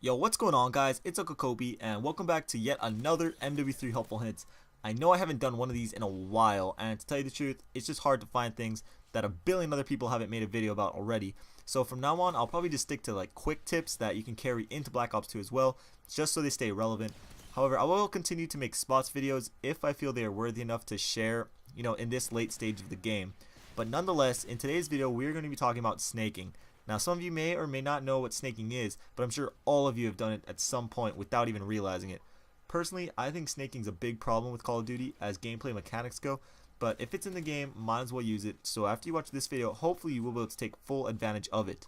Yo, what's going on, guys? It's Uncle Kobe, and welcome back to yet another MW3 helpful hints. I know I haven't done one of these in a while, and to tell you the truth, it's just hard to find things that a billion other people haven't made a video about already. So from now on, I'll probably just stick to like quick tips that you can carry into Black Ops 2 as well, just so they stay relevant. However, I will continue to make spots videos if I feel they are worthy enough to share, in this late stage of the game. But nonetheless, in today's video, we're going to be talking about snaking. Now, some of you may or may not know what snaking is, but I'm sure all of you have done it at some point without even realizing it. Personally, I think snaking is a big problem with Call of Duty as gameplay mechanics go, but if it's in the game, might as well use it. So after you watch this video, hopefully you will be able to take full advantage of it.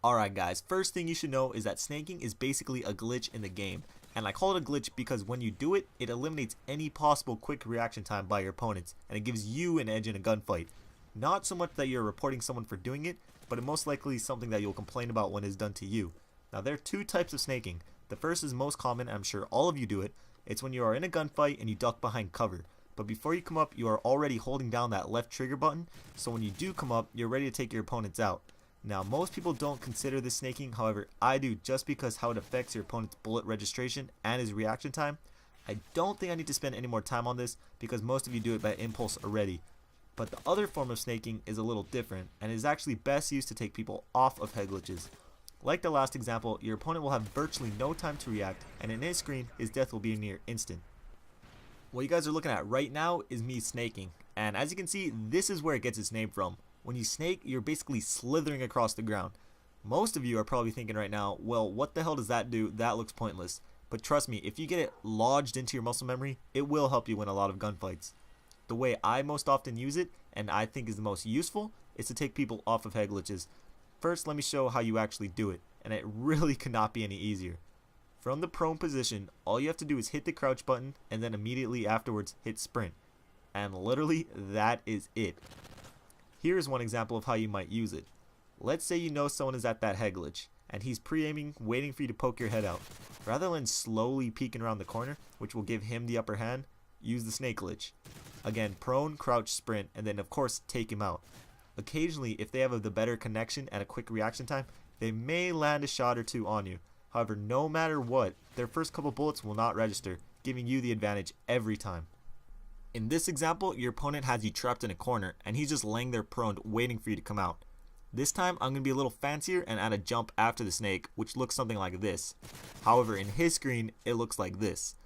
Alright guys, first thing you should know is that snaking is basically a glitch in the game. And I call it a glitch because when you do it, it eliminates any possible quick reaction time by your opponents, and it gives you an edge in a gunfight. Not so much that you're reporting someone for doing it, but it most likely is something that you'll complain about when it's done to you. Now, there are two types of snaking. The first is most common, and I'm sure all of you do it. It's when you are in a gunfight and you duck behind cover. But before you come up, you are already holding down that left trigger button, so when you do come up, you're ready to take your opponents out. Now, most people don't consider this snaking, however, I do, just because how it affects your opponent's bullet registration and his reaction time. I don't think I need to spend any more time on this, because most of you do it by impulse already. But the other form of snaking is a little different, and is actually best used to take people off of head glitches. Like the last example, your opponent will have virtually no time to react, and in his screen, his death will be near instant. What you guys are looking at right now is me snaking, and as you can see, this is where it gets its name from. When you snake, you're basically slithering across the ground. Most of you are probably thinking right now, well, what the hell does that do? That looks pointless. But trust me, if you get it lodged into your muscle memory, it will help you win a lot of gunfights. The way I most often use it, and I think is the most useful, is to take people off of head glitches. First, let me show how you actually do it, and it really cannot be any easier. From the prone position, all you have to do is hit the crouch button, and then immediately afterwards hit sprint. And literally, that is it. Here's one example of how you might use it. Let's say you know someone is at that head glitch, and he's pre-aiming, waiting for you to poke your head out. Rather than slowly peeking around the corner, which will give him the upper hand, use the snake glitch. Again, prone, crouch, sprint, and then of course take him out. Occasionally, if they have the better connection and a quick reaction time, they may land a shot or two on you. However, no matter what, their first couple bullets will not register, giving you the advantage every time. In this example, your opponent has you trapped in a corner, and he's just laying there prone, waiting for you to come out. This time, I'm going to be a little fancier and add a jump after the snake, which looks something like this. However, in his screen, it looks like this.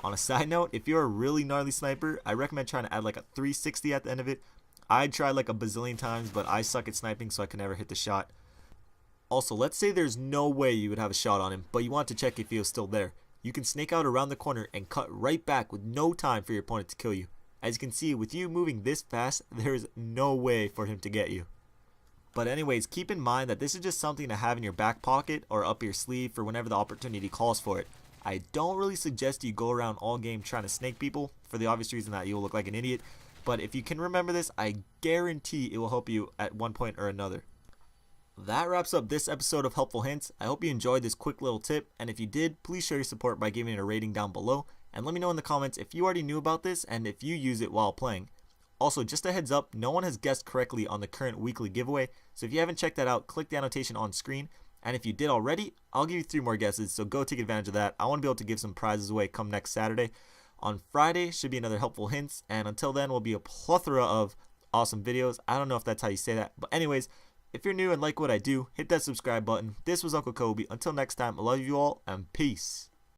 On a side note, if you're a really gnarly sniper, I recommend trying to add like a 360 at the end of it. I tried like a bazillion times, but I suck at sniping, so I can never hit the shot. Also, let's say there's no way you would have a shot on him, but you want to check if he was still there. You can snake out around the corner and cut right back with no time for your opponent to kill you. As you can see, with you moving this fast, there is no way for him to get you. But anyways, keep in mind that this is just something to have in your back pocket or up your sleeve for whenever the opportunity calls for it. I don't really suggest you go around all game trying to snake people, for the obvious reason that you'll look like an idiot, but if you can remember this, I guarantee it will help you at one point or another. That wraps up this episode of Helpful Hints. I hope you enjoyed this quick little tip, and if you did, please show your support by giving it a rating down below, and let me know in the comments if you already knew about this and if you use it while playing. Also, just a heads up, no one has guessed correctly on the current weekly giveaway, so if you haven't checked that out, click the annotation on screen. And if you did already, I'll give you 3 more guesses, so go take advantage of that. I want to be able to give some prizes away come next Saturday. On Friday should be another Helpful Hints, and until then will be a plethora of awesome videos. I don't know if that's how you say that, but anyways, if you're new and like what I do, hit that subscribe button. This was Uncle Kobe. Until next time, I love you all, and peace.